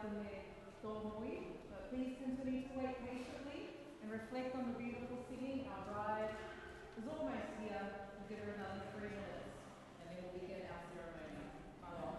in their Moimoi, but please continue to wait patiently and reflect on the beautiful singing. Our bride is almost here. We'll give her another 3 minutes and then we'll begin our ceremony. Malia.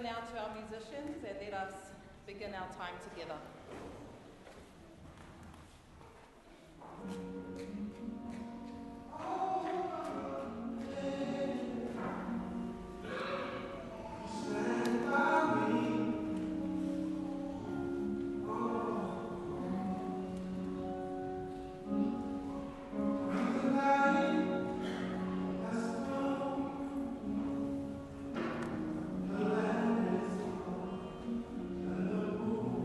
now to our musicians and let us begin our time together. The land is gone, and the moon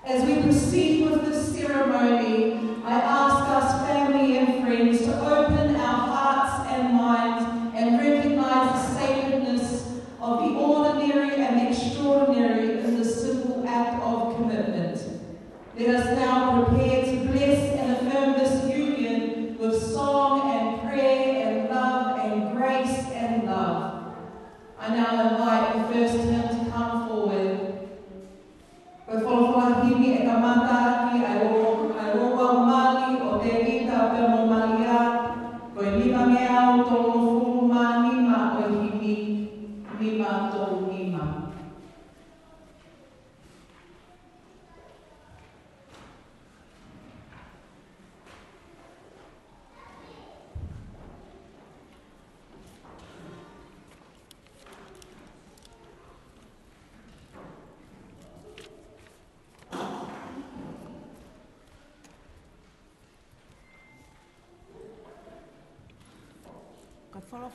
As we proceed with this ceremony, I ask us, family and friends, to open our hearts and minds and recognize the sacredness of the ordinary and the extraordinary in this simple act of commitment. Let us now prepare to bless and affirm this union with song and prayer and love and grace and love. I now invite the first hymn to come forward. Himi e kamata ki airoa mali o Tevita pe Malia, koe lima mea o tolo furuma nima o himi, lima tolu nima.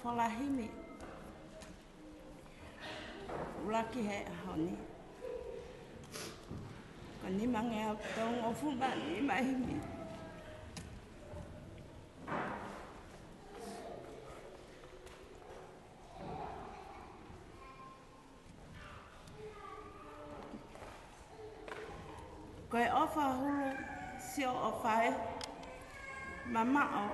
Whala himi. Ulaki he ahoni. Ka ni mangea tong o fuma ni mahimi. Koe ofa hulu sio o whae. Mama o.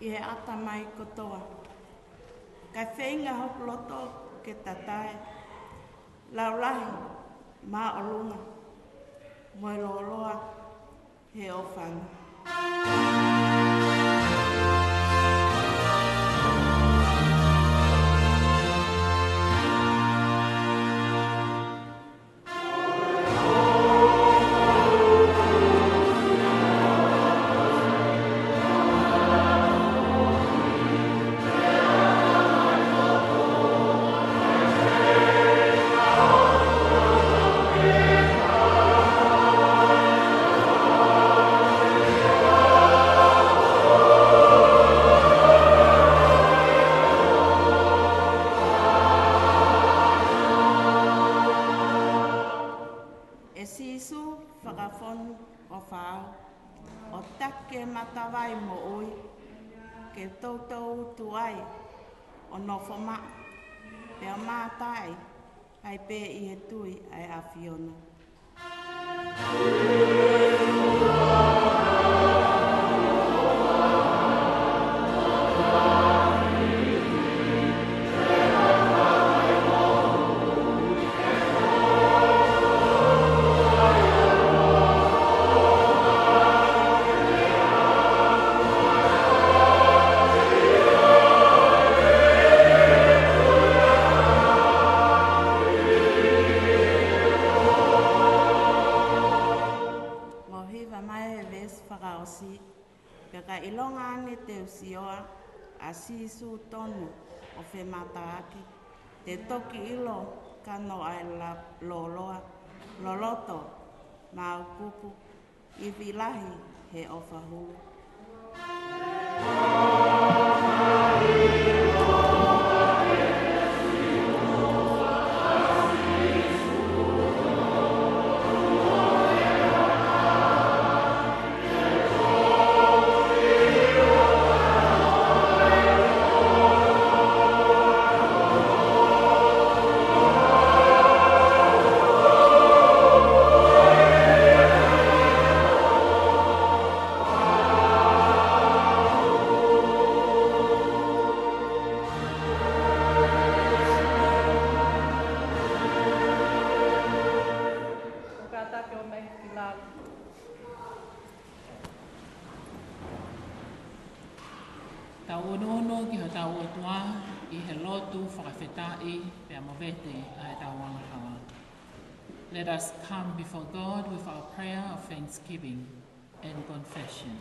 I he ata mai kotoa. Kai whenga hoploto ke tatae. Laulahi, mā o lunga. Moe loloa, he o whanga. Matawai mo oi, ke tautou tuai, o nofo maa, pea mātai, ai pē I he tui ai awhiono. Asisu tonu o whe mataaki, te toki ilo kano ai loloa, loloto, maupupu, I vilahi he o whahulu. Let us come before God with our prayer of thanksgiving and confession.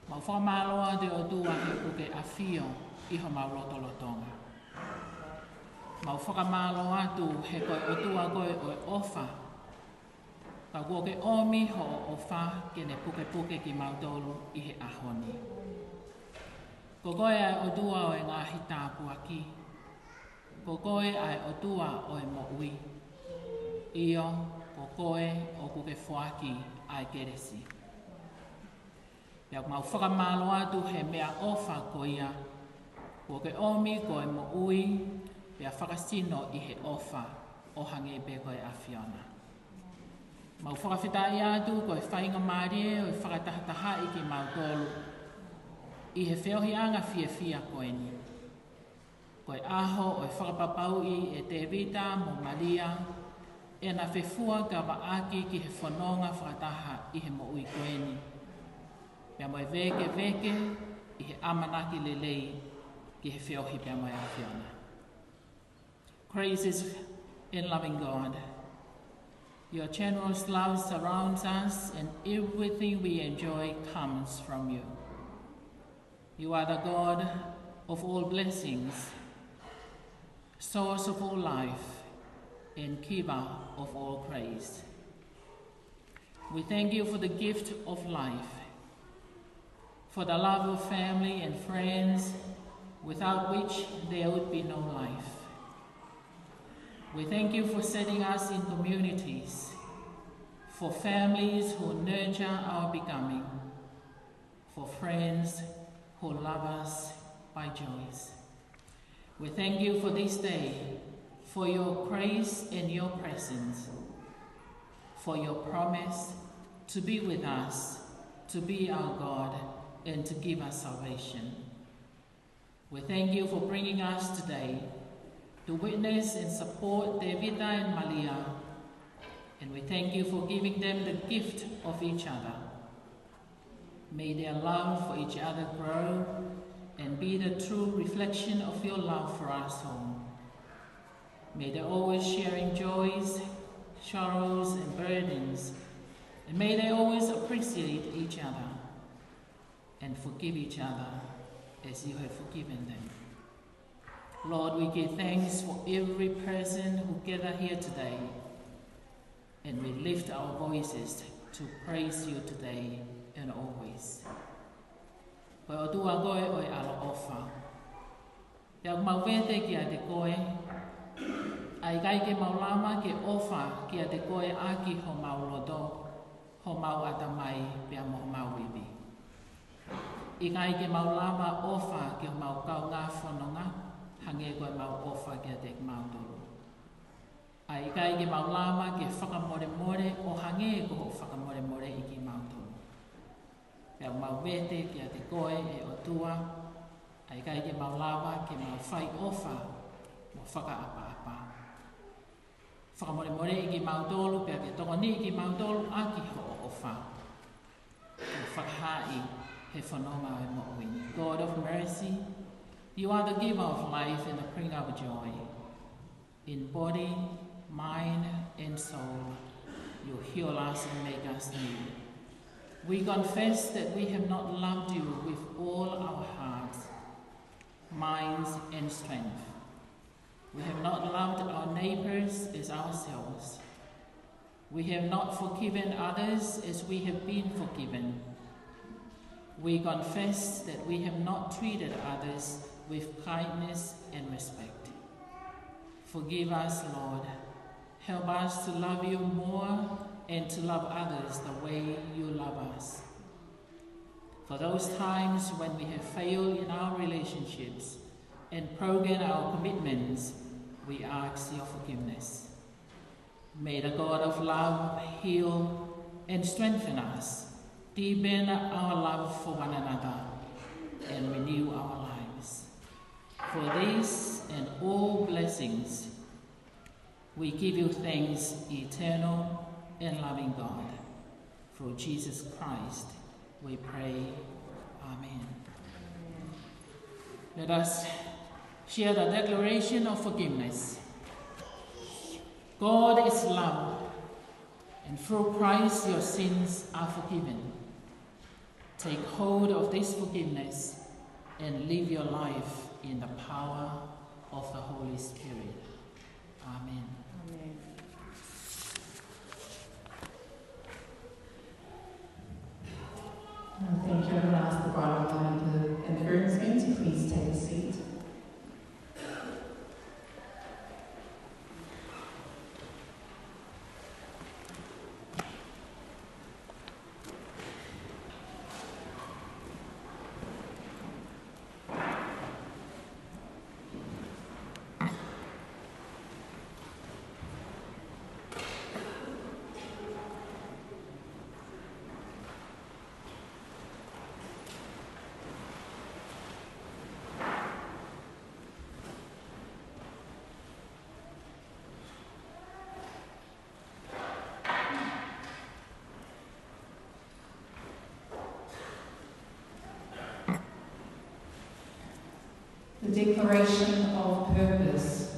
Mau whamaloa de o tua he kuke awhio I ho mau lotolotonga. Mau whakamaloa atu he koe o tua koe o ofa. Ka kuke omi ho o ofa ke ne puke puke ki mautolu I he ahoni. Ko koe ai o tua o e ngahi tāpuaki. Ko koe ai o tua o e moui. Io, ko koe o kuke whaki ai keresi. Pea mau whakamalo atu he mea ofa ko ia. Ko ke omi ko e moui, pea whakasino i he ofa o hange pe ko e awhiona. Mau whakawhitai atu ko e whainga marie o e whakatahataha i ki mau tolu. I he whiohianga fia koe ni. Ko e aho o e whakapapau i e Tevita mo Malia, e na whewhua ka waaki ki he whanonga whakataha i he moui koe ni. Pea mo e veke i he amanaki lelei ki he whiohi pea mo e awhiona. Praises in loving God. Your generous love surrounds us and everything we enjoy comes from you. You are the God of all blessings, source of all life, and giver of all praise. We thank you for the gift of life, for the love of family and friends, without which there would be no life. We thank you for setting us in communities, for families who nurture our becoming, for friends who love us by choice. We thank you for this day, for your grace and your presence, for your promise to be with us, to be our God, and to give us salvation. We thank you for bringing us today to witness and support Tevita and Malia, and we thank you for giving them the gift of each other. May their love for each other grow and be the true reflection of your love for us all. May they always sharing joys, sorrows, and burdens, and may they always appreciate each other and forgive each other as you have forgiven them. Lord, we give thanks for every person who gathered here today, and we lift our voices to praise you today and always. Koe o tua koe o e alo ofa. Te au mauwete ki a te koe, ai kai ke maulama ke ofa ki a te koe aki ho maulodo, ho mau atamai pia mo mauibi. I kai ke maulama ofa ki ho mau kau ngā whanonga, hange koe mau ofa ki a te mautoro. Ai kai ke maulama ke whakamore o hange ko ho whakamore i ki mautoro. Pea mau vete ki a te koe e o tua, ai kai ke maulawa ke mau whai ofa mo whakaapa-apa. Whakamore i ki mautolu, pea ke tokoni i ki mautolu aki ho o ofa. Ke whakahai he whanonga e mo'ui. God of mercy, you are the giver of life and the bringer of joy. In body, mind, and soul, you heal us and make us new. We confess that we have not loved you with all our hearts, minds, and strength. We have not loved our neighbors as ourselves. We have not forgiven others as we have been forgiven. We confess that we have not treated others with kindness and respect. Forgive us, Lord. Help us to love you more and to love others the way you love us. For those times when we have failed in our relationships and broken our commitments, we ask your forgiveness. May the God of love heal and strengthen us, deepen our love for one another, and renew our lives. For these and all blessings, we give you thanks, eternal and loving God. Through Jesus Christ, we pray. Amen. Let us share the declaration of forgiveness. God is love, and through Christ your sins are forgiven. Take hold of this forgiveness and live your life in the power of the Holy Spirit. Amen. Amen. Thank you. I'm going to ask the bridal party and the groomsmen to The declaration of purpose.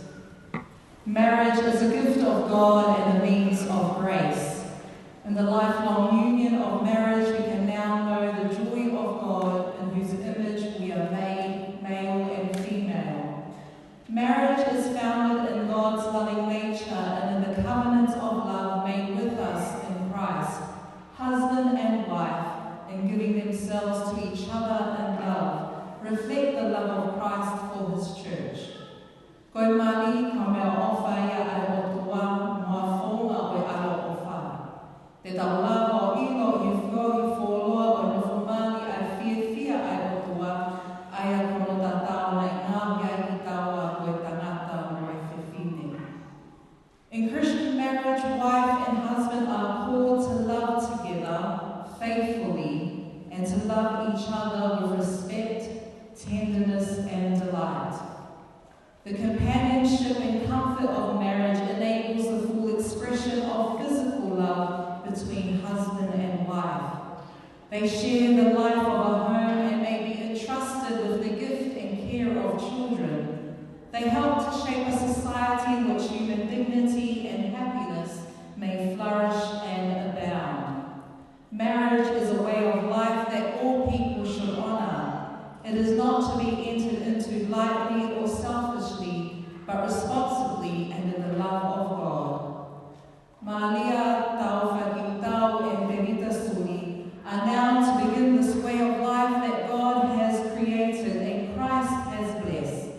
Marriage is a gift of God and a means of grace. In the lifelong union of marriage, we can now know the joy of God in whose image we are made, male and female. Marriage is founded in God's loving nature and in the covenant of love made with us in Christ. Husband and wife, in giving themselves to each other in love, reflect the love of Christ for his church. Koe mani ka mea ofa ia ai o tua, moa whonga o alo o wha. Te tau lava o ilo i whiohi wholoa o nofo mani ai whia ai o tua, ai a kono tatao nei ngāwia ki taua koe tangata mo e whiwhine. In Christian marriage, wife and husband are called to love together faithfully and to love each other with respect, tenderness and delight. The companionship and comfort of marriage enables the full expression of physical love between husband and wife. They share the life of a home and may be entrusted with the gift and care of children. They help to shape a society in which human dignity and happiness may flourish and abound. Marriage is a way of life that all people should honour. It is not to be entered into lightly or selfishly, but responsibly and in the love of God. Malia, Taufa, Kiutau, and Tevita, Suli are now to begin this way of life that God has created and Christ has blessed.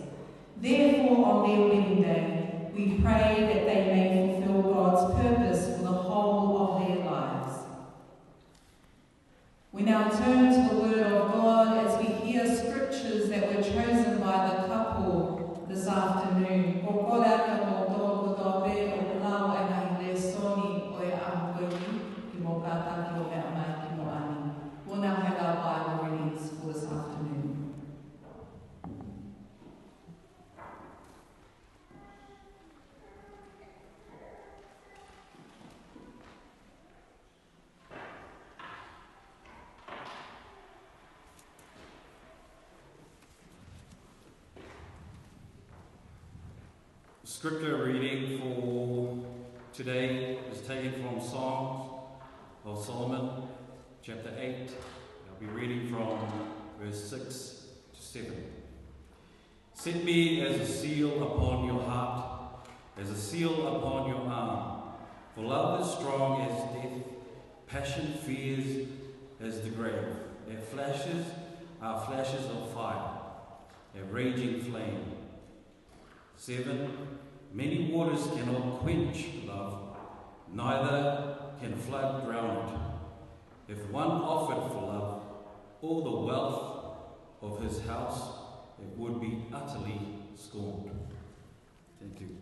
Therefore, on their wedding day, we pray that they may fulfill God's purpose for the whole of their lives. We now turn to the Word of God as we hear scriptures that were chosen by the couple this afternoon. We'll now have our Bible readings for this afternoon. Scripture reading for today is taken from Songs of Solomon, chapter 8. I'll be reading from verse 6 to 7. Set me as a seal upon your heart, as a seal upon your arm. For love is strong as death, passion fierce as the grave. Their flashes are flashes of fire, a raging flame. 7. Many waters cannot quench love, neither can flood drown it. If one offered for love all the wealth of his house, it would be utterly scorned. Thank you.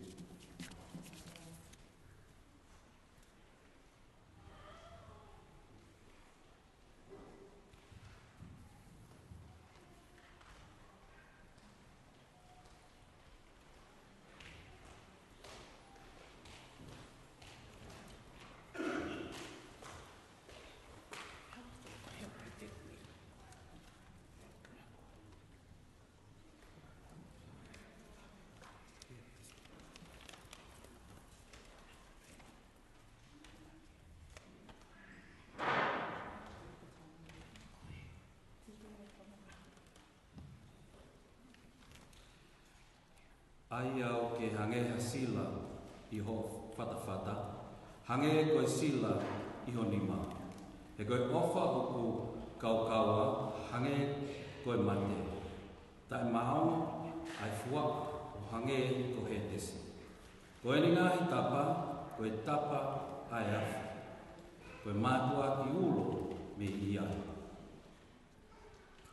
Ai au ke hange hasila I ho whatawhata, hange koe sila I ho nima. He koe ofa uku kaukaua, hange koe mate. Tai mahao, ai fuak o hange ko he tesi. Koe ni ngahi tapa, koe tapa ai afu. Koe mātua ki ulo me iai.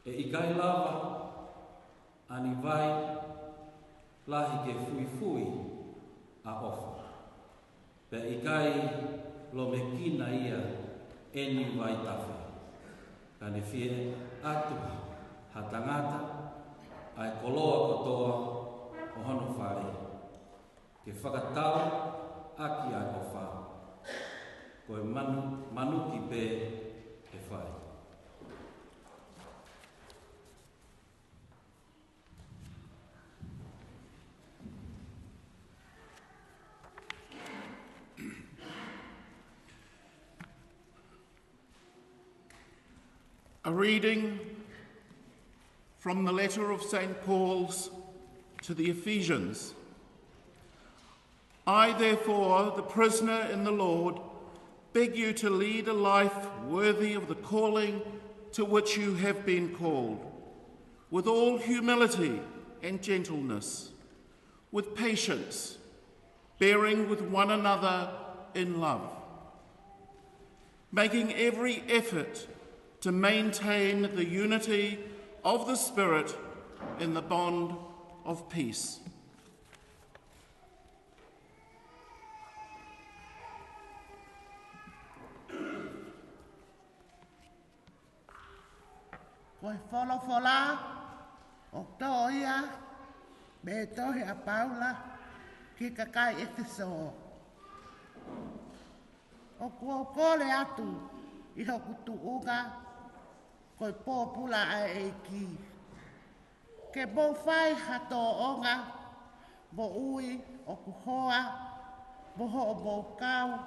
E ikai lava, ani vai, lahi ke fui fui a ofa. Pe ikai lo me kina ia eni vai tawhi. Ka ne fie atu ha tangata ai koloa kotoa o hono whare. Ke whakatau aki ai ofa. Koe manu ki pe e whai. A reading from the letter of St. Paul's to the Ephesians. I, therefore, the prisoner in the Lord, beg you to lead a life worthy of the calling to which you have been called, with all humility and gentleness, with patience, bearing with one another in love, making every effort to maintain the unity of the Spirit in the bond of peace. Koe wholofola o toia me tohe a Paula ki kakai Efeso. O kua kole atu i hoku tuunga koe pōpula a eiki. Ke mo whai hato onga mo ui o kuhoa mo ho o mo kau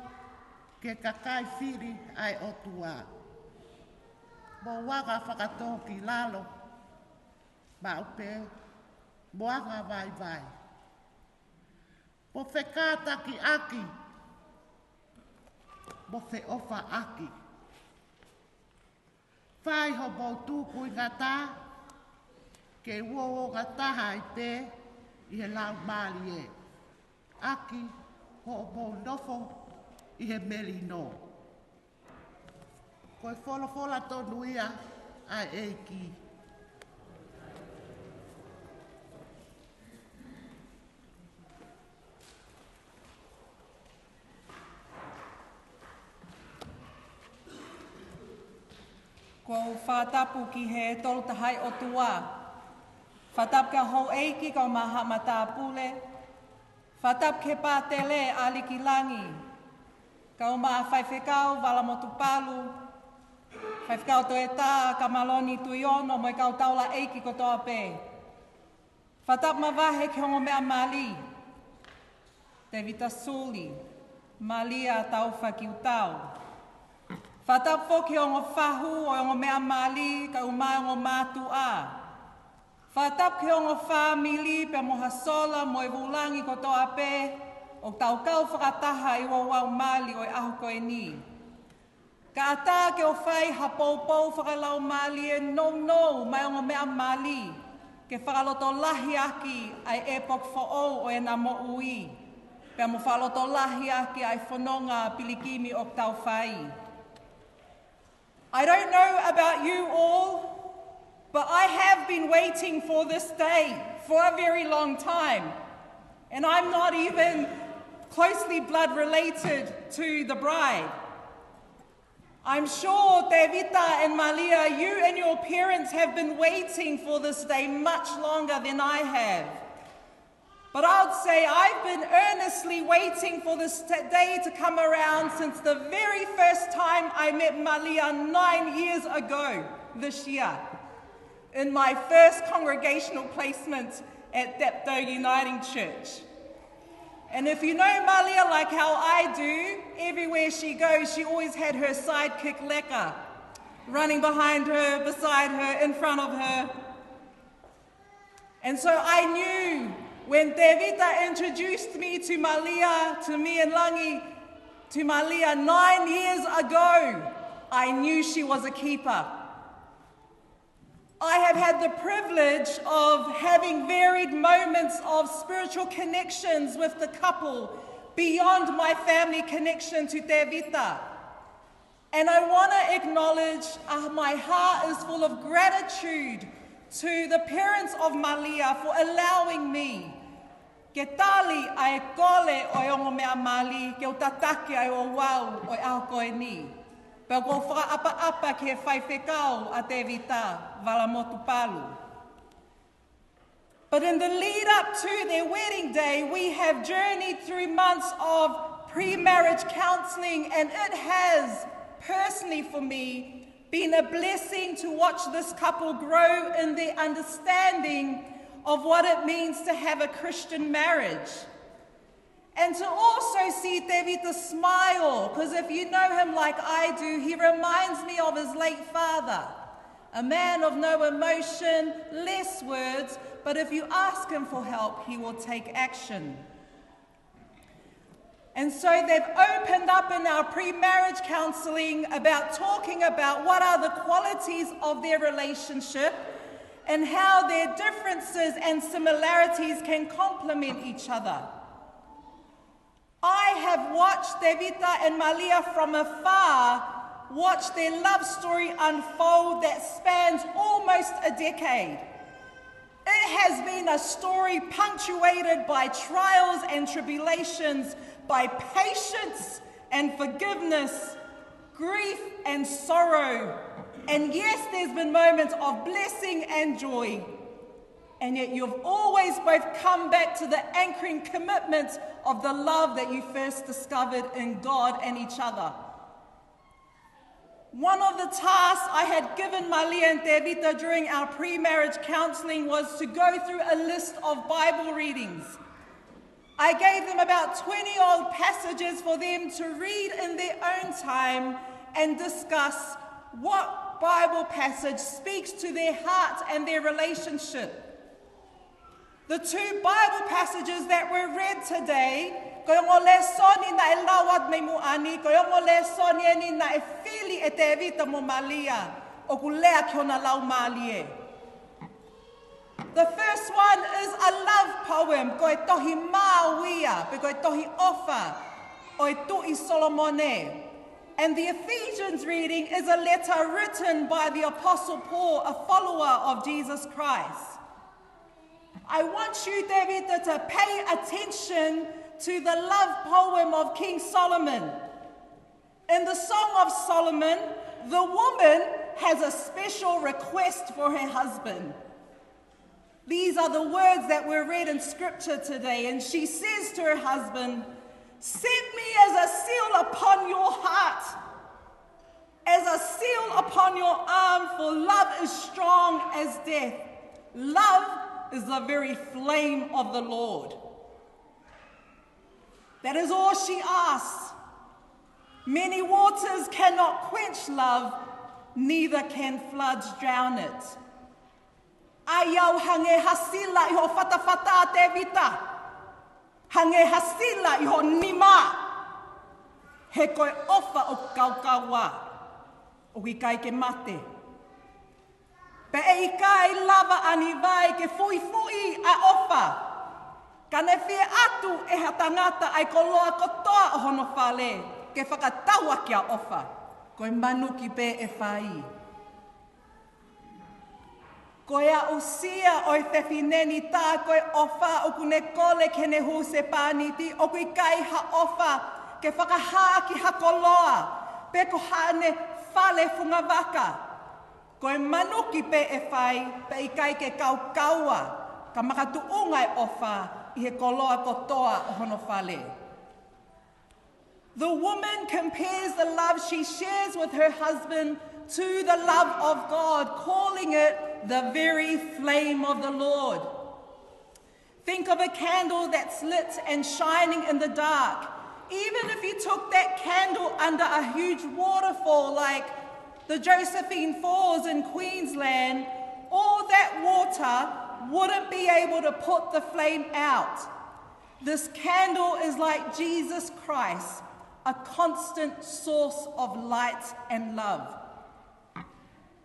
ke kakai whiri ai o tua. Mo wanga whakatō ki lalo, ma upe, mo anga vai vai. Mo whekāta ki aki, mo whe ofa aki. Whai ho mo tūpui ngata, ke uo ngā taha i pē, i he lau Malia. Aki ho mo nofo i he meli no. Koe wholofola tonu ia a eiki. Ko whātapu ki he tolotahai o tua. Whātap ka hou eiki ka maha mata pule. Whātap ke pātele aliki langi. Ka o maa whaiwhekau wala motu palu. Whaiwhekau to e tā ka maloni tuiono mo i kau taula eiki ko toa pē. Whātap ma wahe ki hongo mea Mali. Tevita Suli, Malia Taufa Kiutau. Whātap whoki o ngō whahu o ngō mea Mali ka umai o ngō mātu a. Whātap ki o ngō whāmili pe moha sola mo e vulangi ko toa pē o tau kau whakataha i wau Mali o e ahu koe ni. Ka ata ke o whai ha poupou whakalau Mali e no mai o ngō mea Mali ke whakaloto lahi aki ai epok whaou o e na mo ui. Pe mo whakaloto lahi aki ai whanonga pilikimi o tau whai. I don't know about you all, but I have been waiting for this day for a very long time. And I'm not even closely blood related to the bride. I'm sure, Tevita and Malia, you and your parents have been waiting for this day much longer than I have. But I would say I've been earnestly waiting for this day to come around since the very first time I met Malia 9 years ago this year in my first congregational placement at Depto Uniting Church. And if you know Malia like how I do, everywhere she goes, she always had her sidekick Leka running behind her, beside her, in front of her. And so I knew when Tevita introduced me to Malia, to me and Langi, to Malia 9 years ago, I knew she was a keeper. I have had the privilege of having varied moments of spiritual connections with the couple beyond my family connection to Tevita. And I want to acknowledge my heart is full of gratitude to the parents of Malia for allowing me ke tali ai kole o ongo mea Mali, ke o tataki ai o wau o au koe ni. Pea ko whakaapa ke whaiwhekau a Tevita Valamotu Palu. But in the lead up to their wedding day, we have journeyed through months of pre-marriage counselling, and it has, personally for me, been a blessing to watch this couple grow in their understanding of what it means to have a Christian marriage. And to also see Tevita smile, because if you know him like I do, he reminds me of his late father. a man of no emotion, less words, but if you ask him for help, he will take action. And so they've opened up in our pre-marriage counselling about talking about what are the qualities of their relationship and how their differences and similarities can complement each other. I have watched Tevita and Malia from afar watch their love story unfold that spans almost a decade. It has been a story punctuated by trials and tribulations, by patience and forgiveness, grief and sorrow. And yes, there's been moments of blessing and joy. And yet you've always both come back to the anchoring commitment of the love that you first discovered in God and each other. One of the tasks I had given Malia and Tevita during our pre-marriage counselling was to go through a list of Bible readings. I gave them about 20 old passages for them to read in their own time and discuss what Bible passage speaks to their heart and their relationship. The two Bible passages that were read today, koyongo lesoni na elawat me muani, koyongo lesoni ni na efili e Tevita mo Malia, o kulea kiona lau Malie. The first one is a love poem, koe tohi mawia, pe koe tohi ofa, oi tui Solomone. And the Ephesians reading is a letter written by the Apostle Paul, a follower of Jesus Christ. I want you, Tevita, to pay attention to the love poem of King Solomon. In the Song of Solomon, the woman has a special request for her husband. These are the words that were read in scripture today, and she says to her husband, "Set me as a seal upon your heart, as a seal upon your arm, for love is strong as death. Love is the very flame of the Lord." That is all she asks. Many waters cannot quench love, neither can floods drown it. Ayau hange hasila iho fatafata Tevita. Hange hasila iho nima. He koe ofa o kaukawa. O ki kai ke mate. Pe e kai lava ani vai ke fui a ofa. Ka ne whia atu e ha tangata ai koloa kotoa o hono whale. Ke whakataua kia ofa. Koe manuki pe e whai. Koe a usia o te whineni tā koe ofa o kune kole ke ne huse pāniti o kui kai ha ofa ke whakahaa ki ha koloa pe ko hane whale funga waka. Koe manuki pe e whai pe i kai ke kaukaua ka makatu ungai ofa i he koloa kotoa o hono whale. The woman compares the love she shares with her husband to the love of God, calling it the very flame of the Lord. Think of a candle that's lit and shining in the dark. Even if you took that candle under a huge waterfall like the Josephine Falls in Queensland, all that water wouldn't be able to put the flame out. This candle is like Jesus Christ, a constant source of light and love.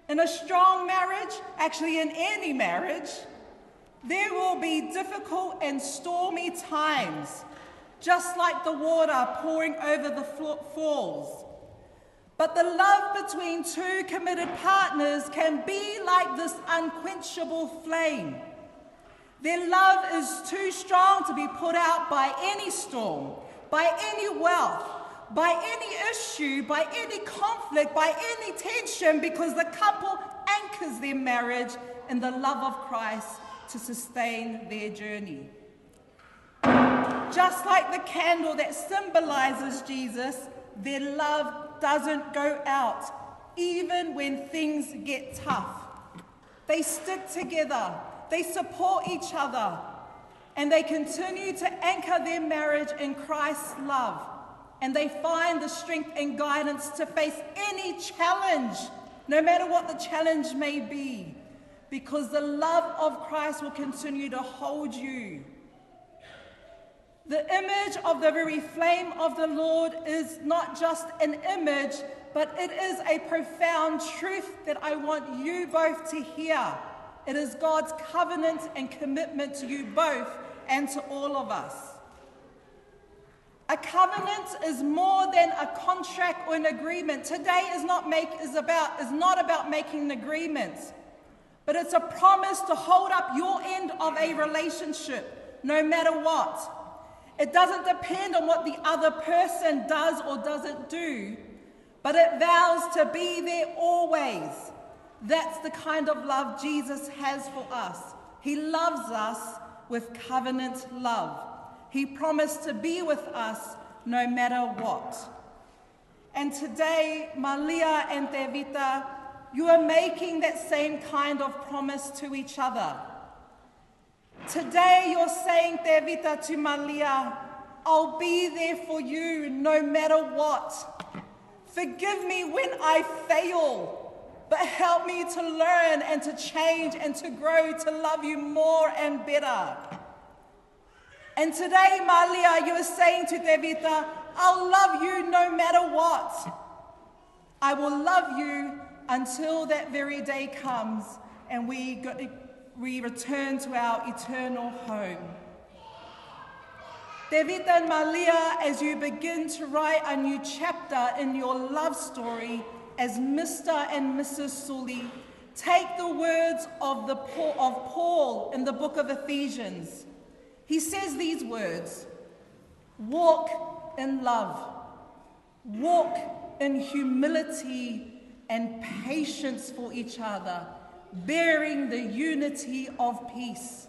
In a strong marriage, actually in any marriage, there will be difficult and stormy times, just like the water pouring over the falls. But the love between two committed partners can be like this unquenchable flame. Their love is too strong to be put out by any storm, by any wealth, by any issue, by any conflict, by any tension, because the couple anchors their marriage in the love of Christ to sustain their journey. Just like the candle that symbolizes Jesus, their love doesn't go out, even when things get tough. They stick together, they support each other, and they continue to anchor their marriage in Christ's love. And they find the strength and guidance to face any challenge no matter what the challenge may be, because the love of Christ will continue to hold you. The image of the very flame of the Lord is not just an image, but it is a profound truth that I want you both to hear. It is God's covenant and commitment to you both and to all of us. A covenant is more than a contract or an agreement. Today is not about making an agreement, but it's a promise to hold up your end of a relationship, no matter what. It doesn't depend on what the other person does or doesn't do, but it vows to be there always. That's the kind of love Jesus has for us. He loves us with covenant love. He promised to be with us no matter what. And today, Malia and Tevita, you are making that same kind of promise to each other. Today you're saying, Tevita, to Malia, I'll be there for you no matter what. Forgive me when I fail, but help me to learn and to change and to grow to love you more and better. And today, Malia, you are saying to Tevita, I'll love you no matter what. I will love you until that very day comes and we return to our eternal home. Tevita and Malia, as you begin to write a new chapter in your love story as Mr. and Mrs. Suli, take the words of Paul in the book of Ephesians. He says these words: walk in love, walk in humility and patience for each other, bearing the unity of peace.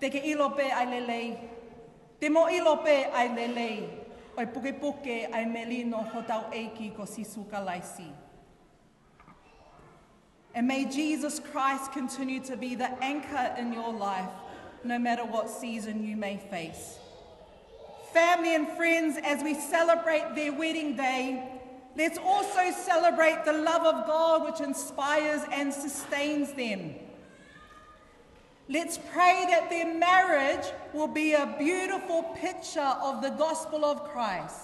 Te ke ilope ai lelei, te mo ilope ai lelei, oi puke ai melino hotau eiki ko sisu kalaisi. And may Jesus Christ continue to be the anchor in your life, no matter what season you may face. Family and friends, as we celebrate their wedding day, let's also celebrate the love of God which inspires and sustains them. Let's pray that their marriage will be a beautiful picture of the gospel of Christ.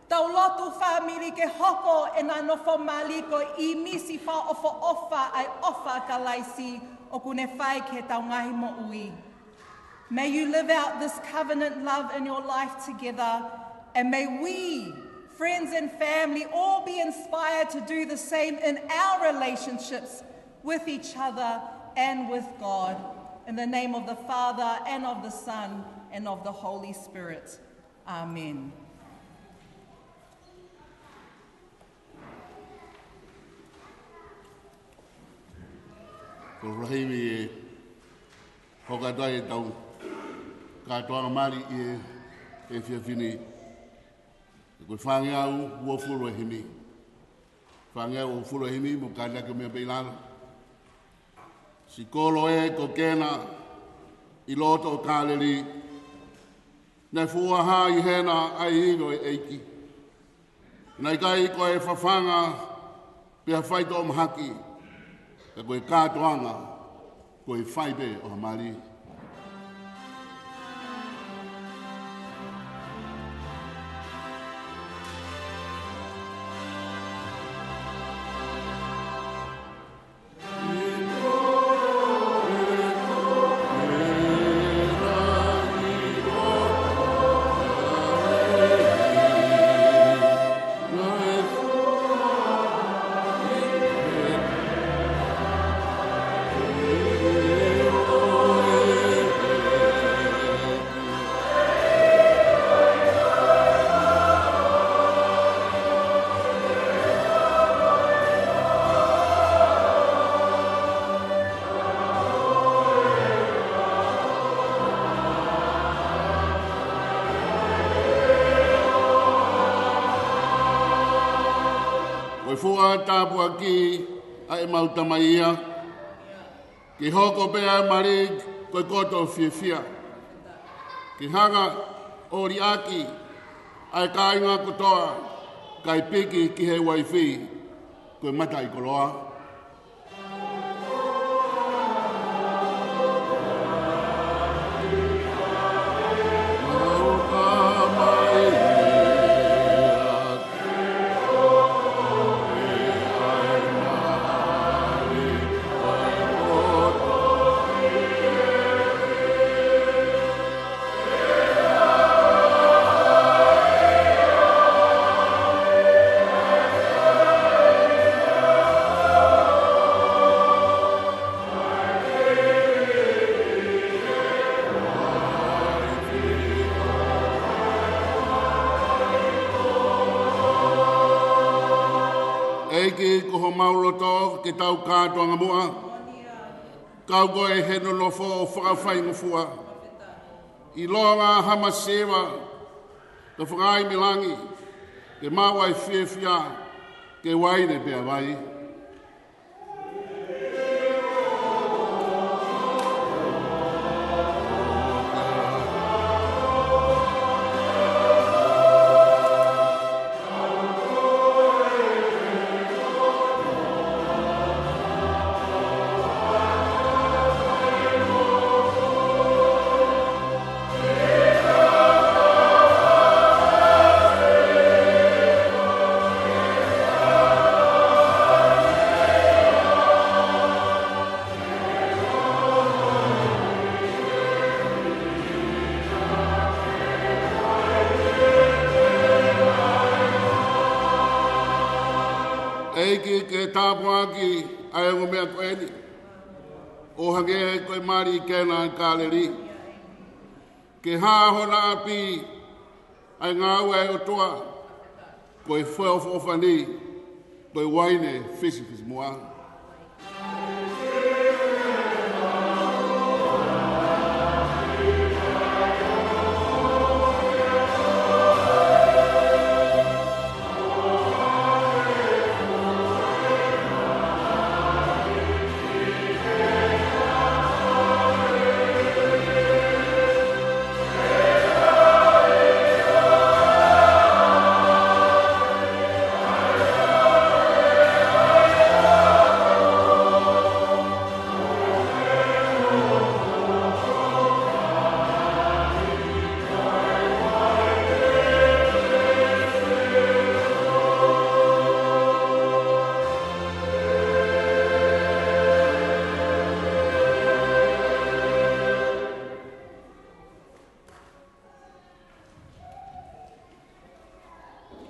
Tau Latu family ke hoko e nā nofo maliko I misi wha ofa ai ofa ka laisi o kune whai ke tau ngahi mo ui. May you live out this covenant love in your life together, and may we, friends and family, all be inspired to do the same in our relationships with each other and with God. In the name of the Father, and of the Son, and of the Holy Spirit. Amen. Ko rahimi e hoka e tau ka toanga mari e whiawhini. Ko whange au ua furu e himi. Whange au furu e himi mo ka nake mea peilana. Si kolo e ko kena I loto o kāleri. Nei fuaha I hena ai ino e eiki. Nei kai ko e whawhanga pia whaito o mahaki. Ka koe kātoanga, koe whaipe o Mali. Tāpua ki a e mautamaia. Ki hoko pea mari koe koto whiawhia. Ki hanga o riaki ai ka inga kutoa kai piki ki he waiwhi. koe mata I koloa. Eiki ko ho mauroto ke tau kātoanga mua. Kau koe he no lofo o whakawhai ngofua. I loa ngā hama sewa, ka whakai milangi, ke mawai whiawhia, ke waine pia vai. Eiki ke tāpuaki ai o mea koeni. O hange koe mari kena kāleri. Ke hāhona api ai ngā ua e o toa. Koe whaofani, koe waine whisikis mua.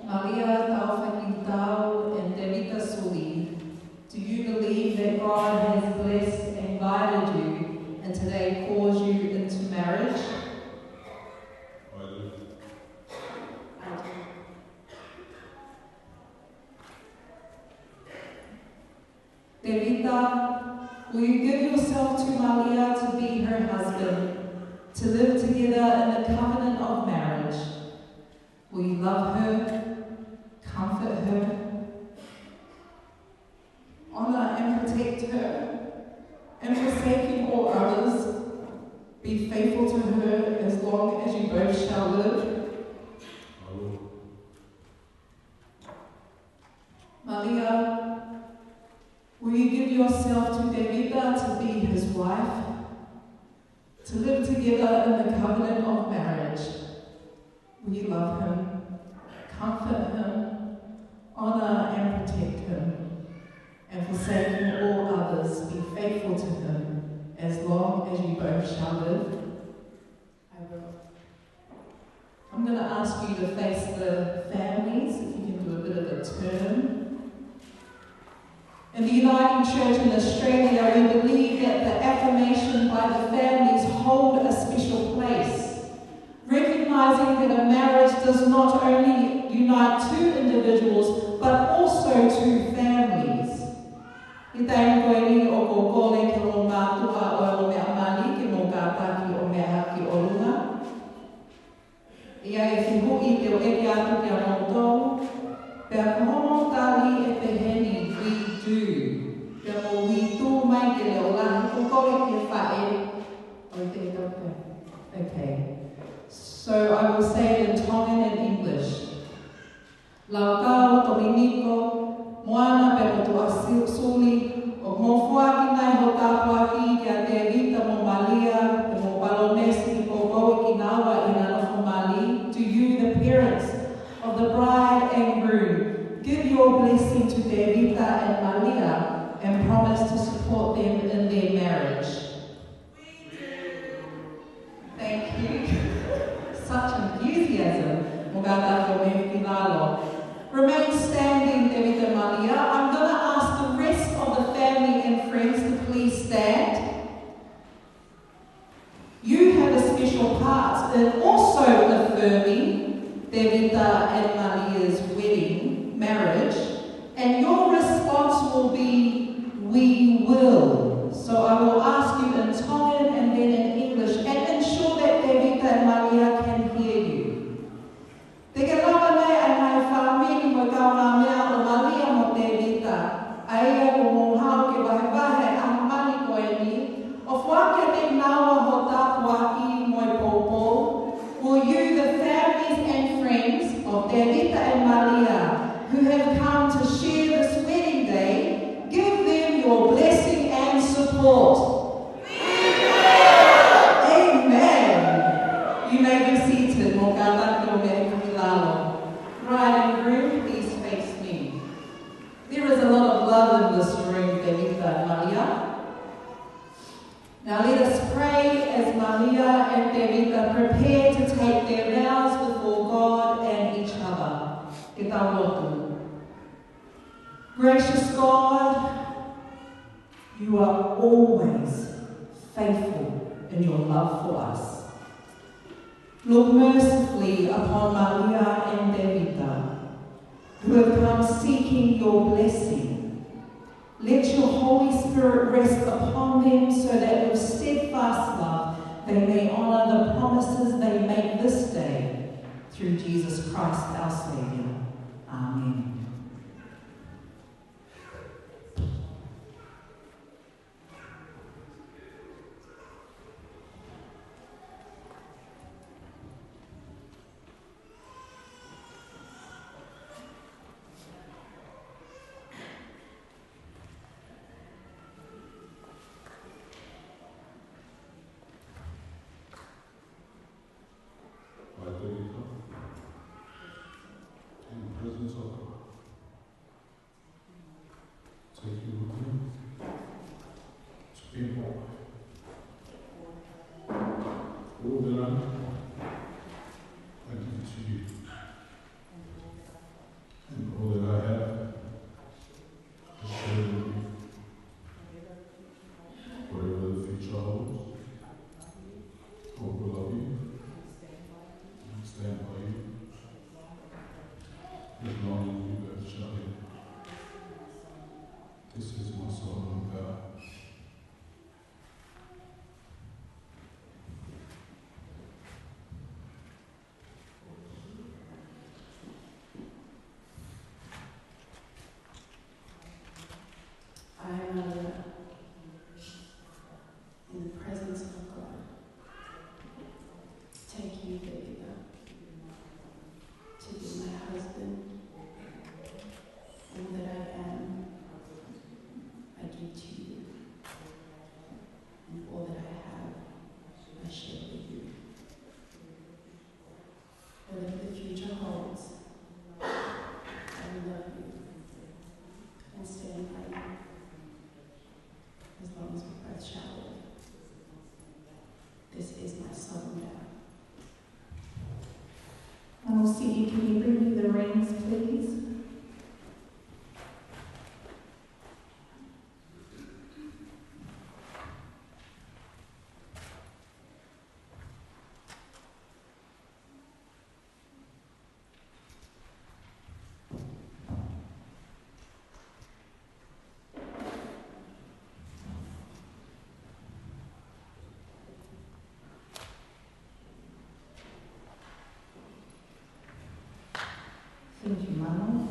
Malia, Taufa, Kiutau, and Tevita, Suli, do you believe that God has blessed and guided you and today calls you into marriage? I do. Tevita, will you give yourself to Malia to be her husband, to live together in the covenant of marriage? Will you love her, comfort her, honor and protect her, and forsaking all others, be faithful to her as long as you both shall live? I will. Malia, will you give yourself to Tevita to be his wife, to live together in the covenant of marriage? Will you love him, comfort him, honor and protect him, and forsaking all others, be faithful to him as long as you both shall live? I will. I'm going to ask you to face the families, if you can do a bit of a turn. In the Uniting Church in Australia, we believe that the affirmation by the families hold a special place, recognizing that a marriage does not only unite two individuals, but also two families. I tae koe ni o ko kole ke o mātua o mea mani, ke mo kātaki o mea haki o runga. Ia e whihui te o eke atu ki a moutou, pea kohono tali e peheni we do. Pea mo we do mai ke leo lahi, ko kole ke whae. O te taupe. Okay. So I will say it in Tongan and English. Lau kau tominiko, moana promise to support them in their marriage? Thank you. Such enthusiasm. Remain standing, Tevita and Malia. I'm going to ask the rest of the family and friends to please stand. You have a special part in also affirming Tevita and Malia's marriage, and your response will be, we will. So I will ask you in Tongan and then in English, and ensure that Tevita and Malia can hear you. Te ke lawa nei ai mai whaamiri mo kauna mea o Malia mo Tevita. Aia ko mō hao ke wahe a mani koe ni. O whake te nawa ho tāpuaki mo i pōpō. Will you, the families and friends of Tevita and Malia, who have come to share this wedding day, give them your blessing and support. Amen. You may be seated. Bride and groom, please face me. There is a lot of love in this room, Tevita and Malia. Now let us pray as Malia and Tevita prepare to take their vows before God and each other. Kiutau. Gracious God, you are always faithful in your love for us. Look mercifully upon Malia and Tevita, who have come seeking your blessing. Let your Holy Spirit rest upon them so that with steadfast love they may honour the promises they make this day through Jesus Christ our Saviour. Amen. Can you bring me the rings, please? Thank you, Mama.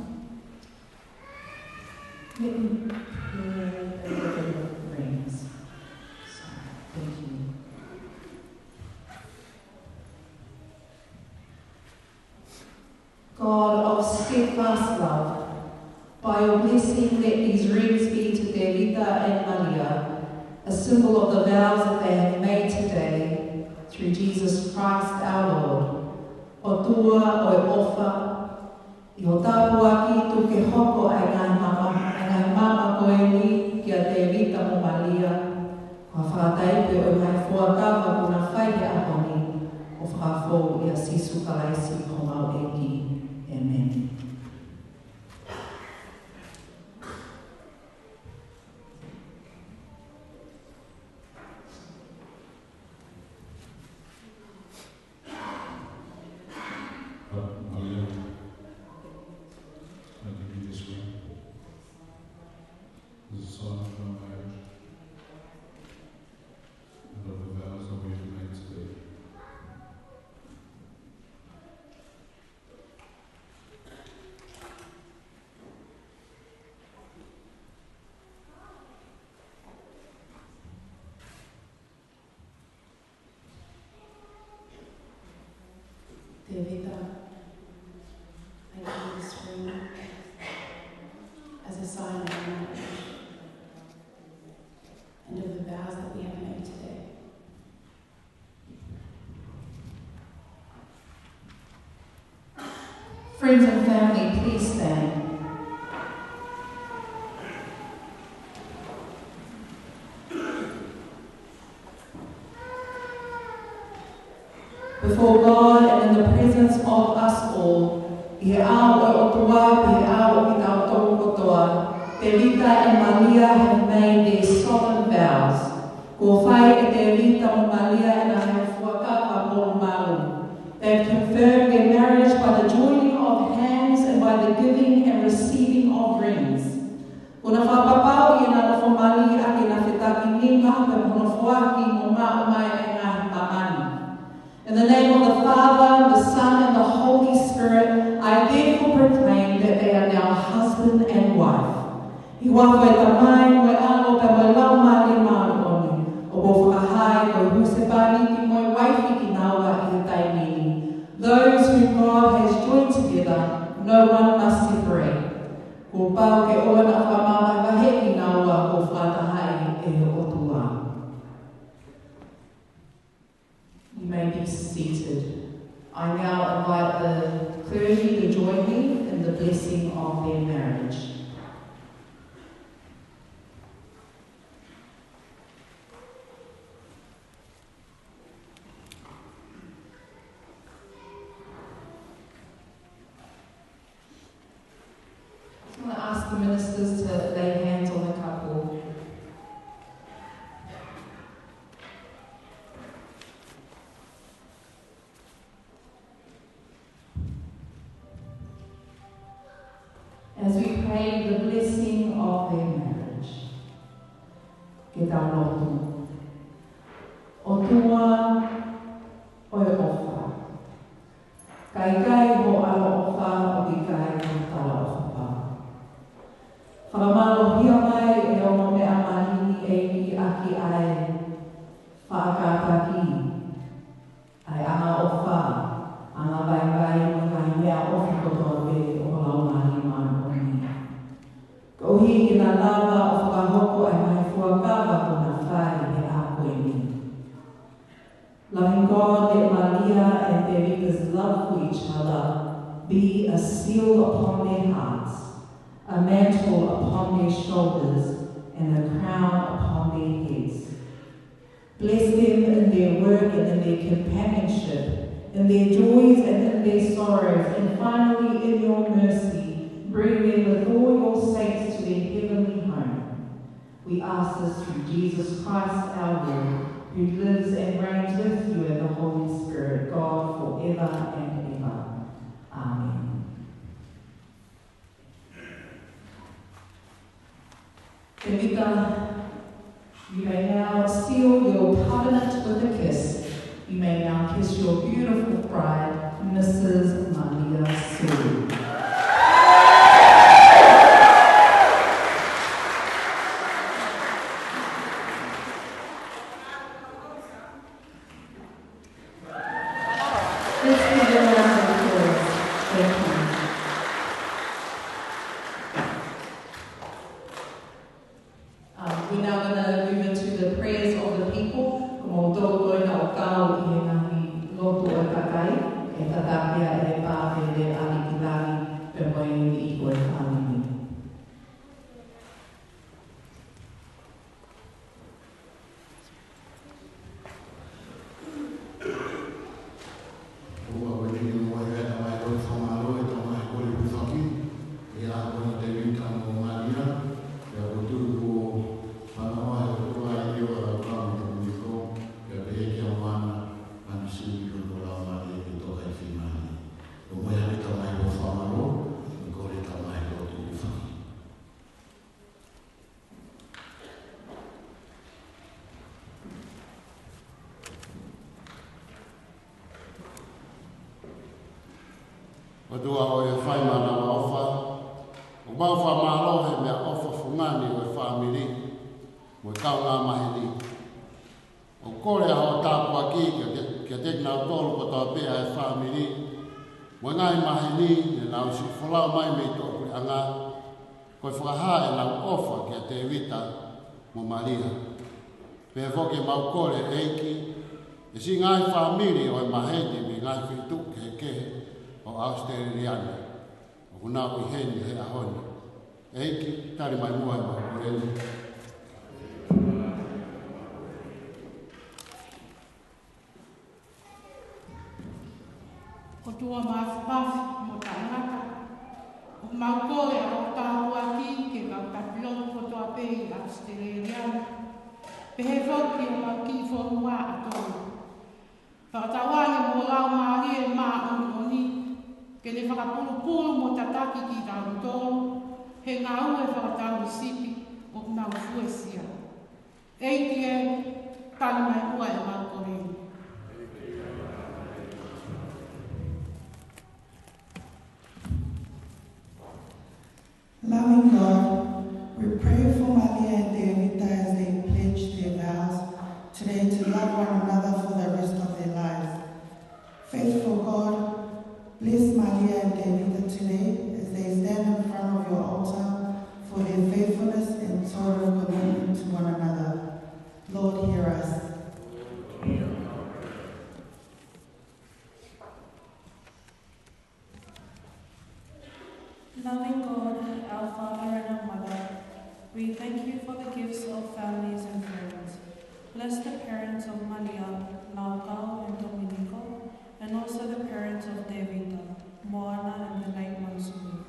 Let me prepare a little bit of rings. Thank you. God of steadfast love, by your blessing let these rings be to Tevita and Malia, a symbol of the vows that they have made today through Jesus Christ our Lord. O tua o e ofa, I o tāpuaki tu ke hoko ai ngai mama koe ni kia Tevita mo Malia. Kua whakatai pe o mai fuakawa kuna whaide ahoni o whakafo i a sisu kalaisi o mau eki. Amen. Malia, I give you this ring. This is a sign of our marriage and of the vows that we have made today. Tevita, I give you this ring as a sign of our marriage and of the vows that we have made today. Friends and family, please stand. Before God and in the presence of us all, i he ao o toa, i he ao o ki tau tō kotoa, Tevita and Malia have made their solemn vows. Ko whai e Tevita mo Malia and I have fuakawa mo malu. They have confirmed their marriage by the joining of hands and by the giving and receiving of rings. Kuna whapapau i na nofo Mali ake na whetaki ninga pe mono whaki mo mai e ngahi mamani. In the name of the Father, the Son, and the Holy Spirit, I therefore proclaim that they are now husband and wife. I wakoe tamai moe alo pe moe lau mali manu oni, o bo whakahai koe husepani ki moe waifi ki naua i he tainini. Those whom God has joined together, no one must separate. Ko pau ke oa na whamama wahe ki naua o whatahai e he otua. You may be seated. I now invite the clergy to join me in the blessing of their marriage. I'm going to ask the ministers to lay hands on the couple. As we pray the blessing of their marriage. Ke tau lotu. O tua, o e ofa. Kai ho ala ofa, o ki kai ho tala ofa. Whakamalo hia mai e ono me amahini e ki aki ai. Whaakataki. Ai anga ofa. Anga vai mo kai mea ofi kotoa pe o lau mahi manu. Ko hi ki na lava o whakahoko ai mai fuakawa ko na whai e a koe ni. Loving God, let Malia and Tevita's love for each other be a seal upon their hearts, a mantle upon their shoulders, and a crown upon their heads. Bless them in their work and in their companionship, in their joys and in their sorrows, and finally in your mercy, bring them with all your saints to their heavenly home. We ask this through Jesus Christ our Lord, who lives and reigns with you in the Holy Spirit, God, forever and ever. Amen. Tevita, you may now seal your covenant with a kiss. You may now kiss your beautiful bride, Mrs. Malia Suli. We're now going to move into the prayers of the people. Como tō koina o kāo I he ngahi loto o kakai, e tatapia e le pāpe le ali ki lani, pe moe I koe whanini. O tua o e whai mana wa ofa. O mau wha marohe mea ofa fungani o e whamiri. Mo e kau ngā mahini. O kore a o tāpua ki kia tekna o tolu ko tau pēa e whamiri. Mo ngai mahini ne nau si wholau mai me tō kuri anga. Koe whakaha e nau ofa kia Tevita mo Malia. Pea whoke mau kore eiki. E si ngai whamiri o e maheni me ngai whitu ke o Australiana. O kuna i heni he ahoni. Eiki tari mai mua e mau koreni. Ko tua mafipafi mo tainaka. O maukoe a o tāpua ki ke ngau tapilon ko toa pei a Australiana. Pehe whoki o mau ki whonua a tōru. Whakatawane mo lau maari e mā oni. Ke le whakapulupulu mo tataki ki tāru tōru. He ngā ue whakataru sipi o ngau fuesia. Eiki e tali mai ua e mau koreni. Loving God, we pray for Malia and Tevita as they pledge their vows today to love one another for the rest of their lives. Faithful God, bless Malia and Tevita today as they stand in front of your altar for their faithfulness and total commitment to one another. Lord, hear us. Loving God, our Father and our Mother, we thank you for the gifts of families and friends. Bless the parents of Malia, Latu, and Domenico, and also the parents of Tevita, Moana, and the late Suli.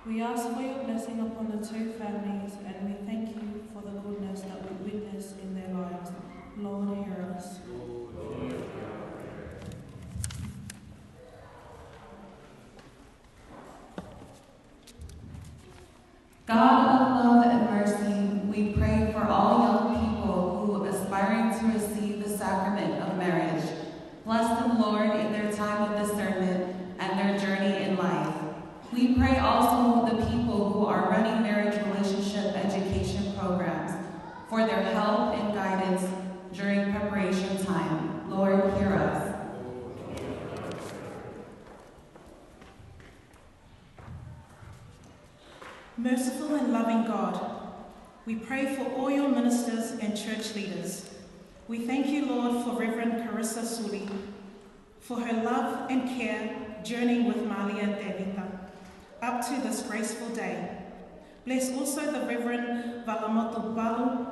We ask for your blessing upon the two families, and we thank you for the goodness that we witness in their lives. Lord, hear us. God of love and mercy, we pray for all young people who are aspiring to receive the sacrament of marriage. Bless them, Lord, in their time of discernment and their journey in life. We pray also for the people who are running marriage relationship education programs for their help and guidance during preparation time. Lord, hear us. Merciful and loving God, we pray for all your ministers and church leaders. We thank you, Lord, for Reverend Carissa Suli, for her love and care journeying with Malia and Tevita up to this graceful day. Bless also the Reverend Valamoto Balu,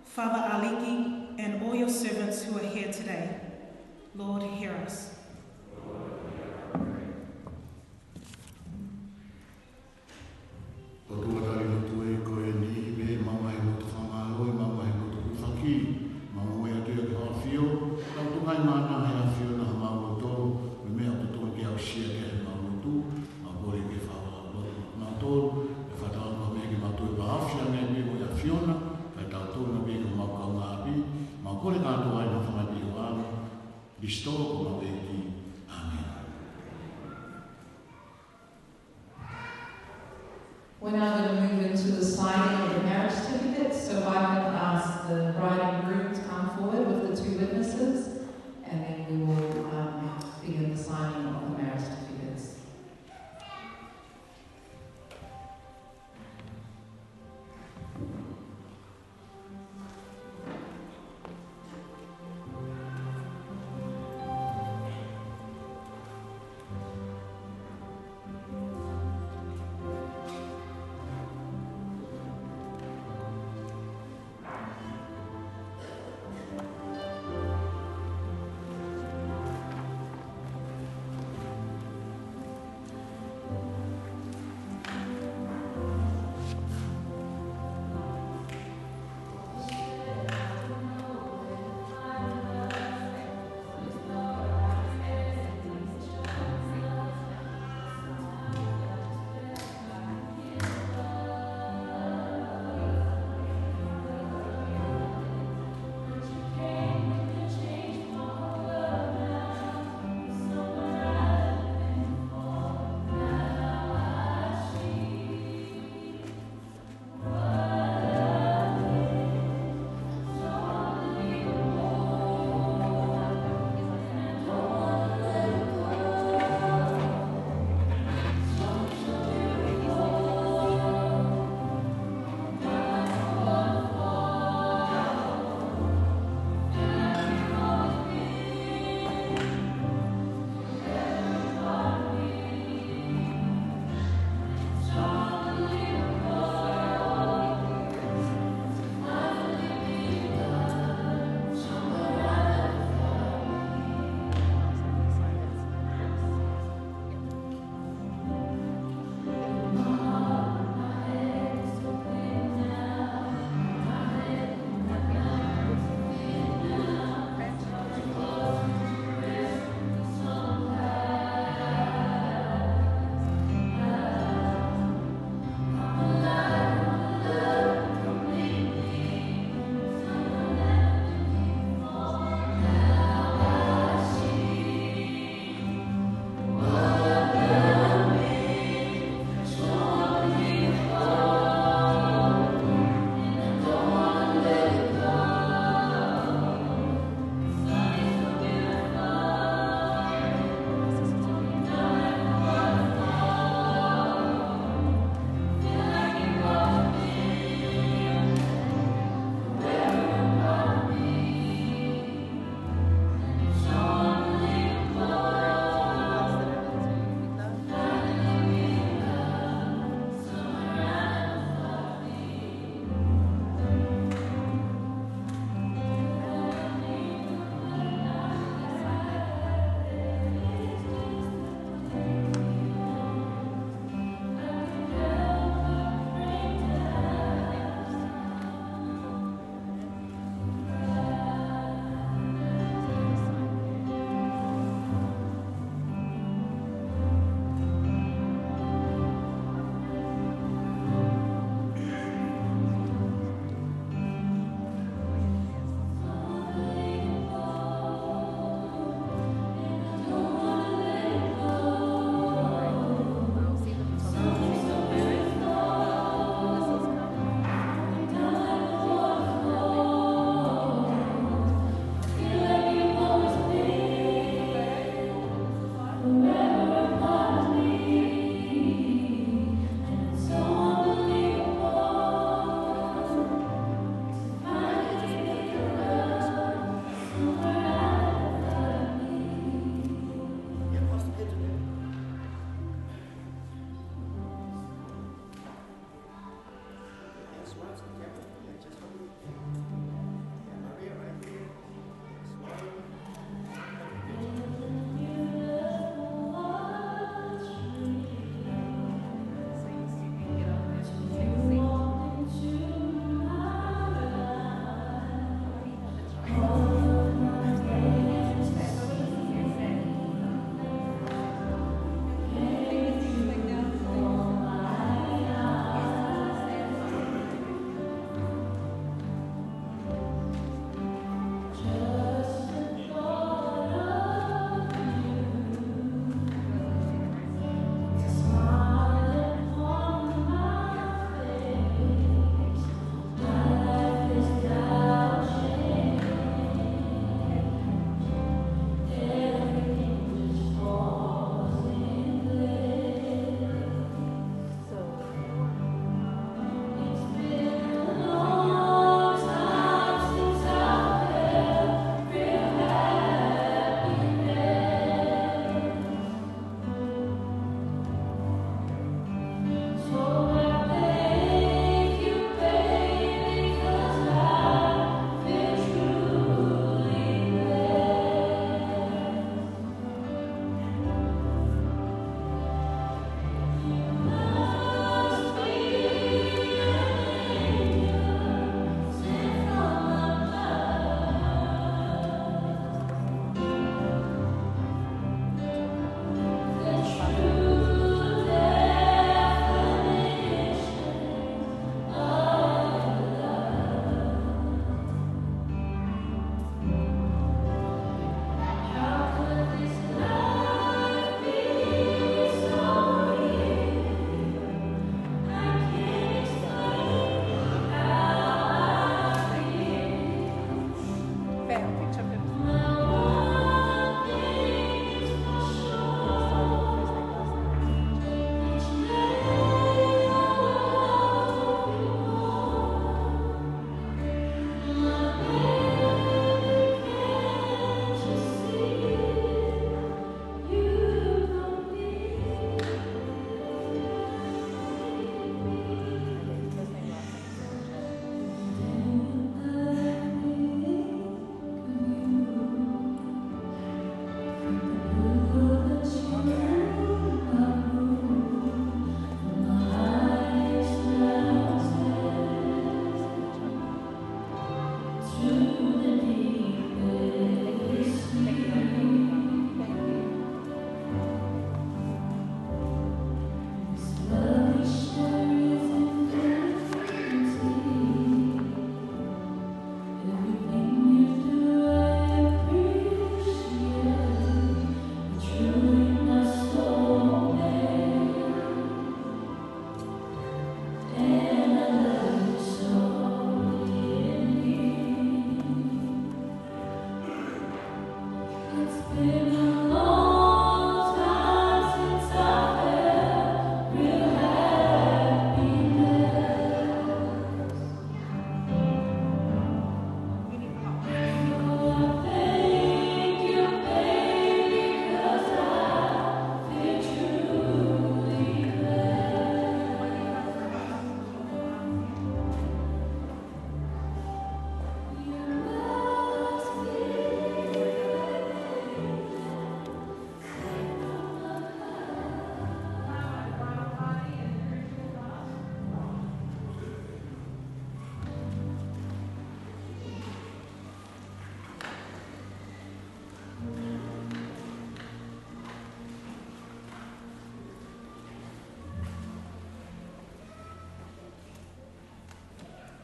Father Aliki, and all your servants who are here today. Lord, hear us. O tuatari no tue ko e ni me mama e no te whamaloi, mama e no te kuwhaki, mama moe atu e ke hawhio, tau tungai mana he hawhio na hamau o tōru, me mea o tōru ke au sia ke he mau o tū, ma bori ke whawala loto na tōru, e whatau ma me ke matu e pahawhia ne me o e hawhiona, kai tau tōru na me ke mau kau ngā api, ma kore kātou ai na whamati o anu, Listo ko ma weki. Amen. We're now going to move into the signing of the marriage certificates. So if I can ask the bride and groom to come forward with the two witnesses, and then we will begin the signing of the marriage certificates.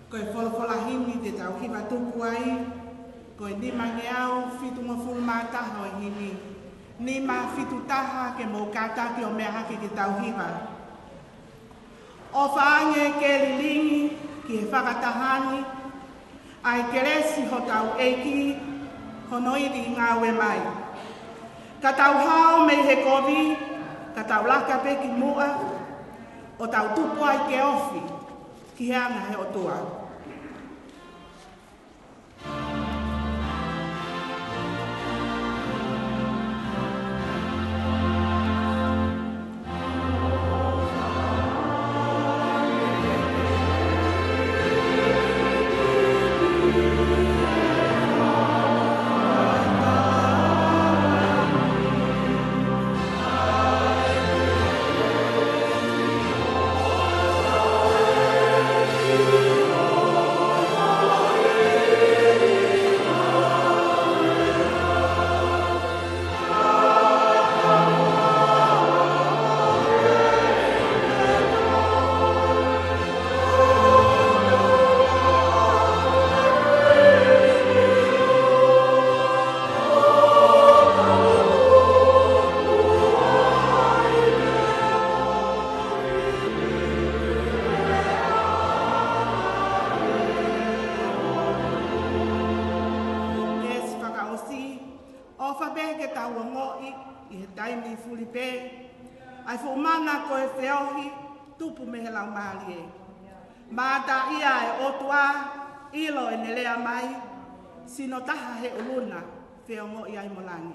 Koe wholawhalahini te tau hiwa tuku ai, koe ni mange au fitu mawhulu mātaha o hini. Ni mā fitu taha ke mō kātaki o mea hake ke tau hiwa. O whaange ke lilingi ki he whakatahani, ai ke resi ho tau eiki, ho noiri ngā we mai. Ka tau hao mei he kovi, ka tau laka pe ki mua, o tau tupu ai ke ofi, ki heanga he otua. Mata ia e otua, ilo e nelea mai, sino taha he uluna, whiongo i ai molangi.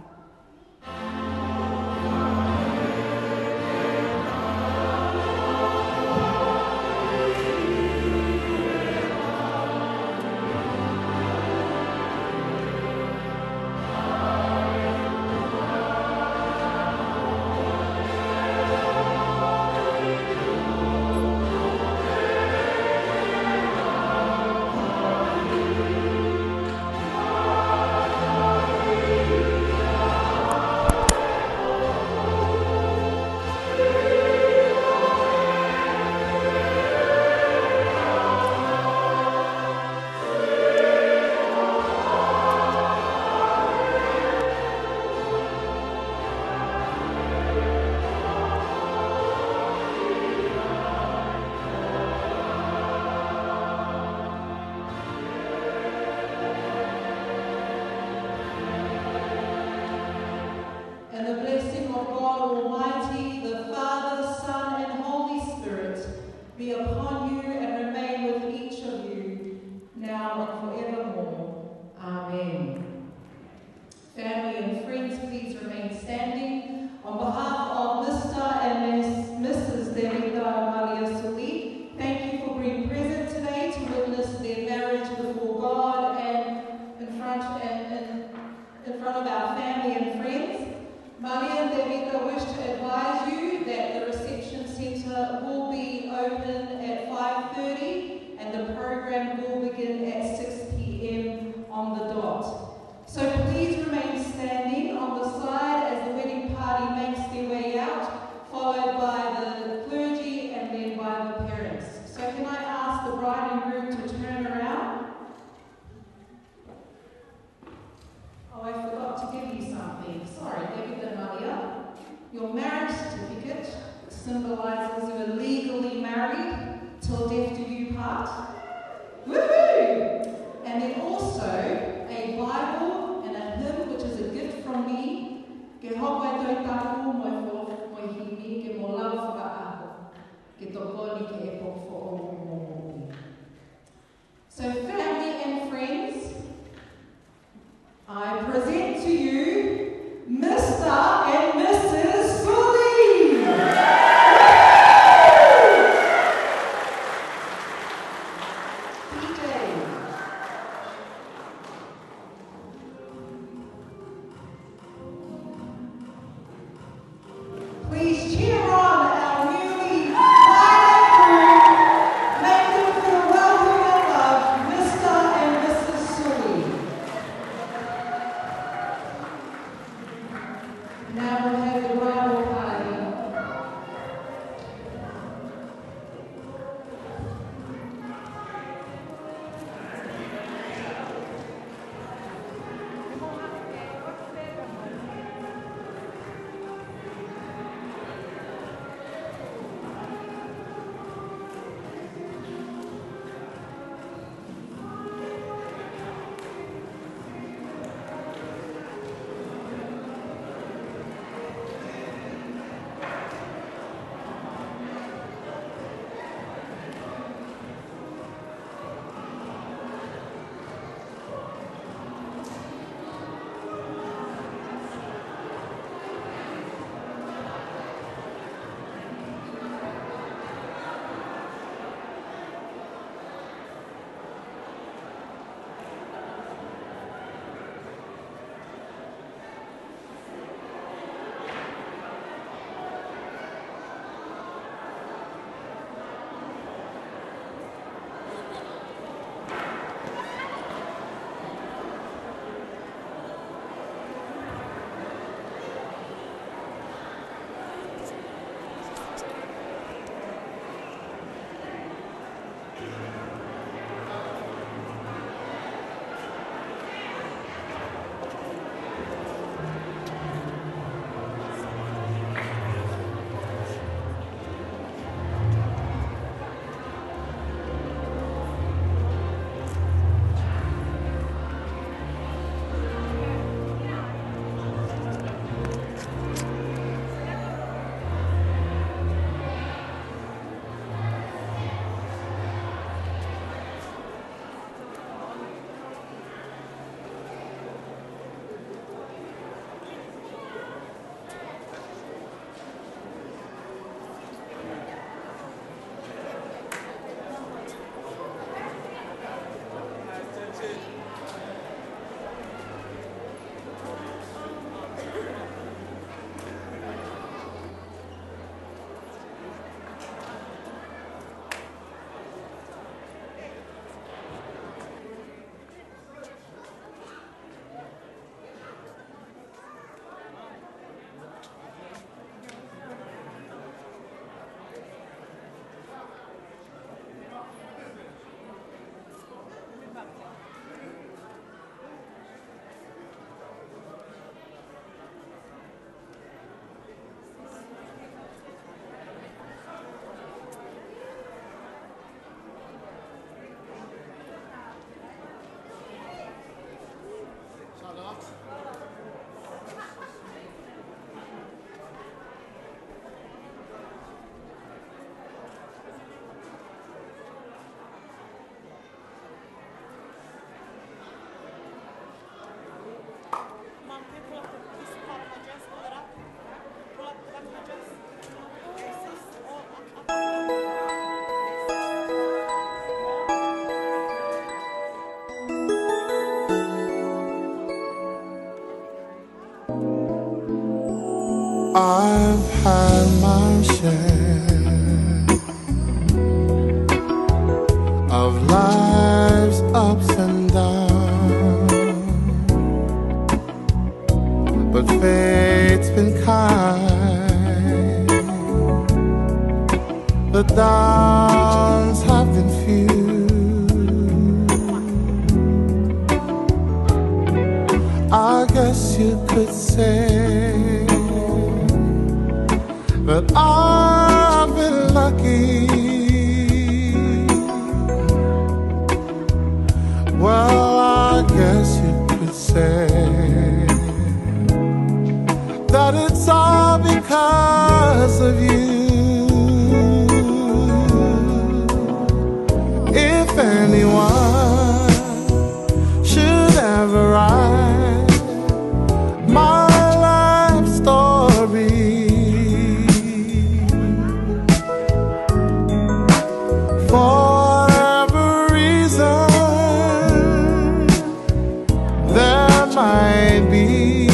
Malia and Tevita wish to advise you that the reception centre will be open at 5:30 and the program will begin at 6 p.m. on the dot. So please remain standing on the side as the wedding party makes their way out, followed by the clergy and then by the parents. So can I ask the bride and groom to turn around? Oh, I forgot to give you something. Sorry, David and Malia. Your marriage certificate symbolises you are legally married till death do you part. Woohoo! And then also a Bible and a Now we'll have the bridal party. I've had my share of life's ups and downs, but fate's been kind. The downs have been few. I guess you could say that I've been lucky. Well, I guess you could say that it's all because of you. If anyone should ever write my life story, for whatever reason there might be,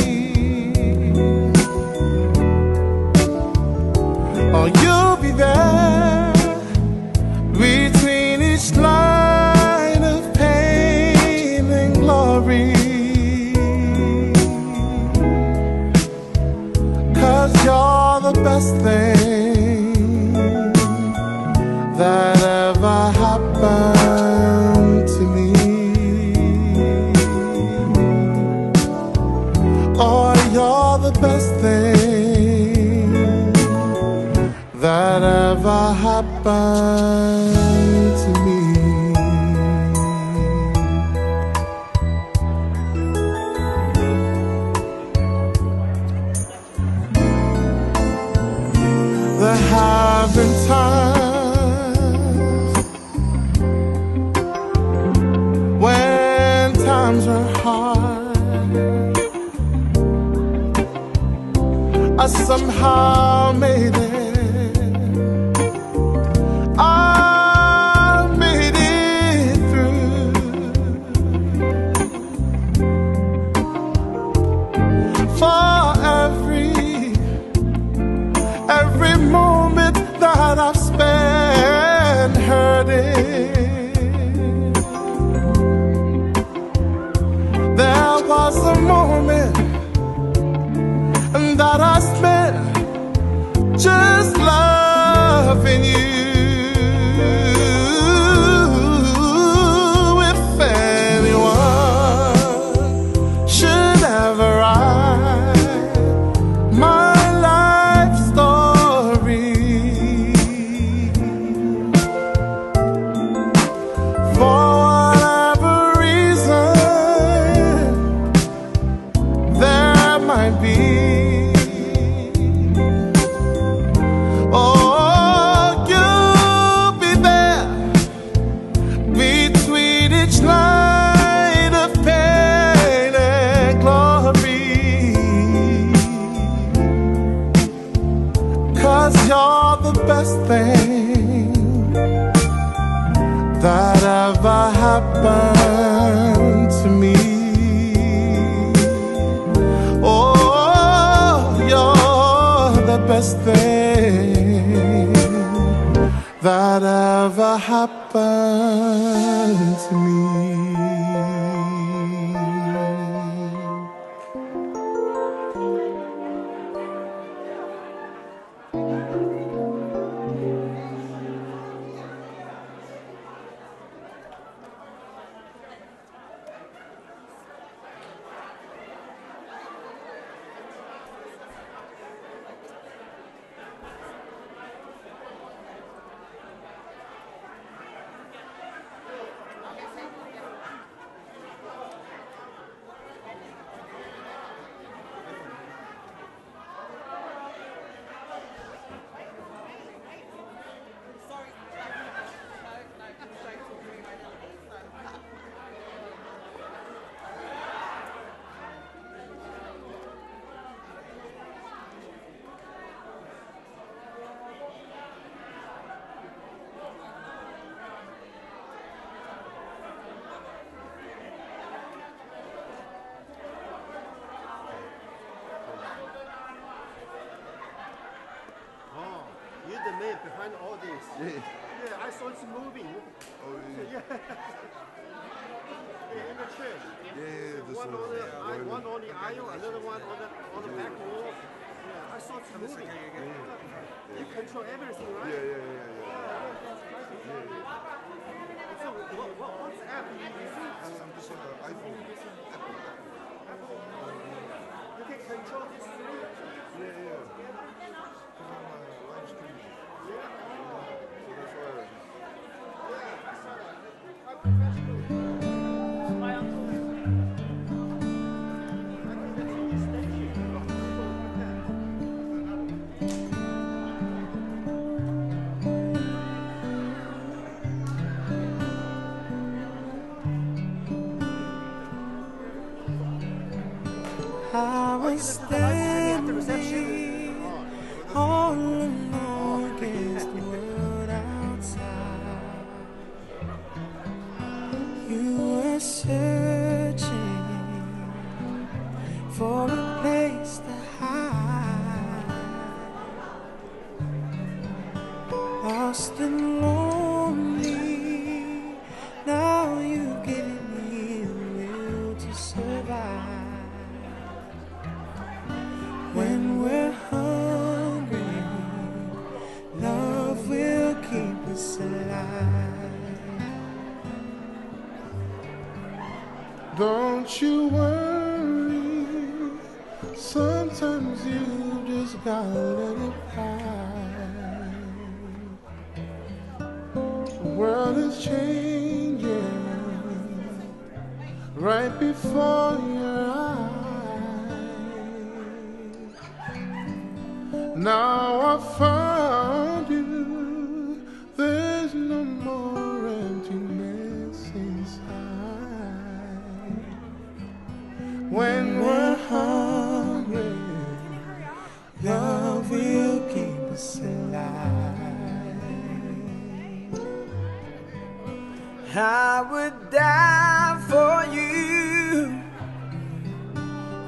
oh, the best thing that ever happened to me. Oh, you're the best thing that ever happened to me. There have been times when times were hard. I somehow made it. I made it through. For every moment that I've spent hurting, there was a moment that I spent just loving you. If anyone should ever write my life story, for whatever reason there might be, oh, you'll be there between each night of pain and glory. 'Cause you're the best thing that ever happened to me. Oh, you're the best thing that ever happened to me. You're the man behind all this. Yeah, I saw it's moving. Oh, yeah. Yeah, in the church. Yeah, one on the aisle, another one on the back wall. Yeah, I saw it's moving. You control everything, right? Yeah. So what's app you using? I'm just on the iPhone. You can control this through? Yeah. Live stream. Yeah. So that's why. I was there you just gotta let it hide. The world is changing right before your eyes. Now I found you. There's no more emptiness inside. When we're hungry, love will keep us alive. I would die for you,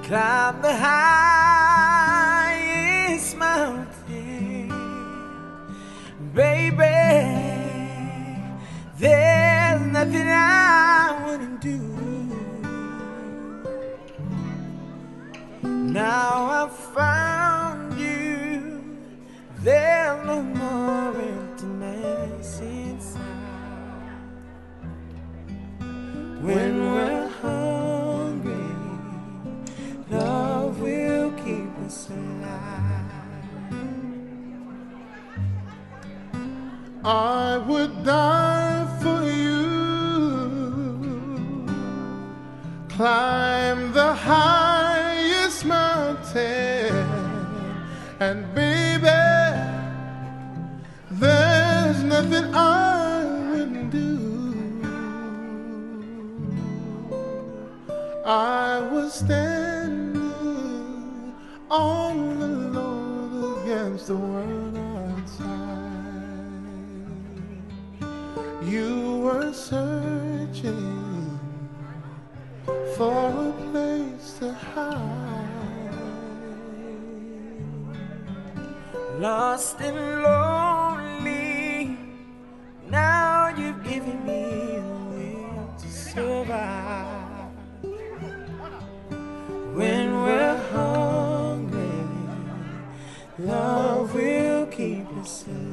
climb the highest mountain, baby. There's nothing I wouldn't do. Now I've found you. There's no more emptiness inside. When we're hungry, love will keep us alive. I would die for you, climb the highest mountain, and baby, there's nothing I wouldn't do. I was standing all alone against the world outside. You were searching for a place to hide. Lost and lonely, now you've given me a will to survive. When we're hungry, love will keep us alive.